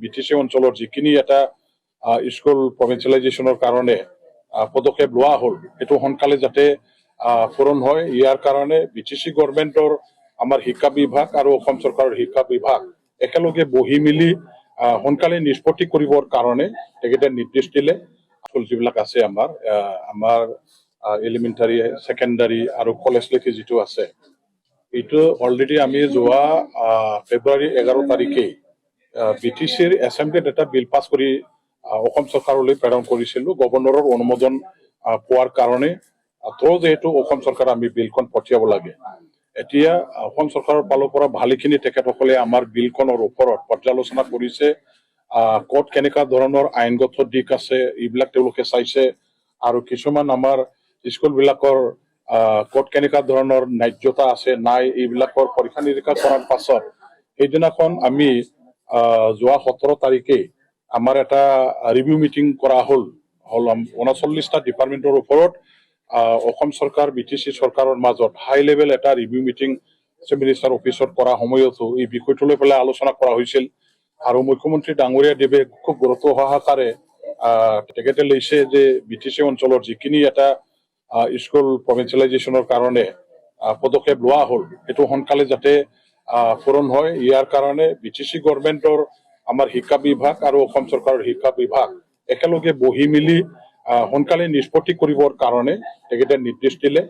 BTC অঞ্চলৰ যিখিনি এটা স্কুল প্ৰভিন্সিয়েলাইজেশ্যনৰ কাৰণে পদক্ষেপ লোৱা হ'ল সেইটো সোনকালে যাতে পূৰণ হয় ইয়াৰ কাৰণে বিটিসি গভৰ্ণমেণ্টৰ আমাৰ শিক্ষা বিভাগ আৰু অসম চৰকাৰৰ শিক্ষা বিভাগ একেলগে বহি মিলি সোনকালে নিষ্পত্তি কৰিবৰ কাৰণে তেখেতে নিৰ্দেশ দিলে। স্কুল যিবিলাক আছে আমাৰ এলিমেণ্টাৰী ছেকেণ্ডাৰী আৰু কলেজলৈকে যিটো আছে এইটো অলৰেডি আমি যোৱা ফেব্ৰুৱাৰী 11 তাৰিখে বিটিসিৰ এছেম্বলিত এটা বিল পাছ কৰি অসম চৰকাৰলৈ প্ৰেৰণ কৰিছিলো গভৰ্ণৰৰ অনুমোদন পোৱাৰ কাৰণে যিহেতু অসম চৰকাৰ আমি বিলখন পঠিয়াব লাগে। এতিয়া অসম চৰকাৰৰ ফালৰ পৰা ভালেখিনি তেখেতসকলে আমাৰ বিলখনৰ ওপৰত পৰ্যালোচনা কৰিছে। ক'ত কেনেকুৱা ধৰণৰ আইনগত দিশ আছে এইবিলাক তেওঁলোকে চাইছে আৰু কিছুমান আমাৰ স্কুলবিলাকৰ ক'ত কেনেকুৱা ধৰণৰ ন্যায্যতা আছে নাই এইবিলাকৰ পৰীক্ষা নিৰীক্ষা কৰাৰ পাছত সেইদিনাখন আমি যোৱা 17 তাৰিখে আমাৰ এটা ৰিভিউ মিটিং কৰা হ'ল 39টা ডিপাৰ্টমেণ্টৰ ওপৰত অসম চৰকাৰ বিটিসি চৰকাৰৰ মাজত হাই লেভেল এটা ৰিভিউ মিটিং চিফ মিনিষ্টাৰ অফিচত কৰা সময়তো এই বিষয়টো লৈ পেলাই আলোচনা কৰা হৈছিল আৰু মুখ্যমন্ত্ৰী ডাঙৰীয়া দেৱে খুব গুৰুত্ব সহকাৰে তেখেতে লৈছে যে বিটিসি অঞ্চলৰ যিখিনি এটা স্কুল প্ৰভিন্সিয়েলাইজেশ্যনৰ কাৰণে পদক্ষেপ লোৱা হ'ল সেইটো সোনকালে যাতে পূৰণ হয় ইয়াৰ কাৰণে বিটিসি গভৰ্ণমেণ্টৰ আমাৰ শিক্ষা বিভাগ আৰু অসম চৰকাৰৰ শিক্ষা বিভাগ একেলগে বহি মিলি সোনকালে নিষ্পত্তি কৰিবৰ কাৰণে তেখেতে নিৰ্দেশ দিলে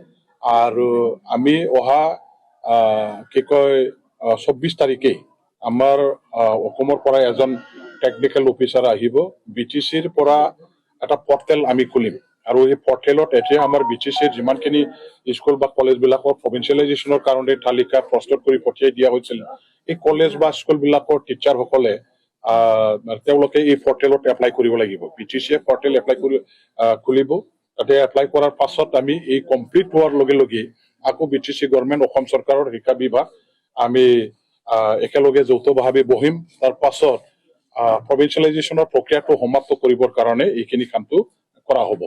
আৰু আমি অহা 24 তাৰিখে আমাৰ অসমৰ পৰা এজন টেকনিকেল অফিচাৰ আহিব বিটিসিৰ পৰা এটা পৰ্টেল আমি খুলিম আৰু এই পৰ্টেলত এতিয়া আমাৰ বিটিসিৰ যিমানখিনি স্কুল বা কলেজবিলাকৰ প্ৰভিন্সিয়েলাইজেশ্যনৰ কাৰণে তালিকা প্ৰস্তুত কৰি পঠিয়াই দিয়া হৈছিল এই কলেজ বা স্কুলবিলাকৰ টিচাৰসকলে তেওঁলোকে এই পৰ্টেলত এপ্লাই কৰিব লাগিব। বিটিসিয়ে পৰ্টেল এপ্লাই কৰি খুলিব তাতে এপ্লাই কৰাৰ পাছত আমি এই কমপ্লিট হোৱাৰ লগে লগে আকৌ বিটিসি গভৰ্ণমেণ্ট অসম চৰকাৰৰ শিক্ষা বিভাগ আমি একেলগে যৌথভাৱে বহিম তাৰ পাছত প্ৰভিন্সিয়েলাইজেশ্যনৰ প্ৰক্ৰিয়াটো সমাপ্ত কৰিবৰ কাৰণে এইখিনি কামটো কৰা হ'ব।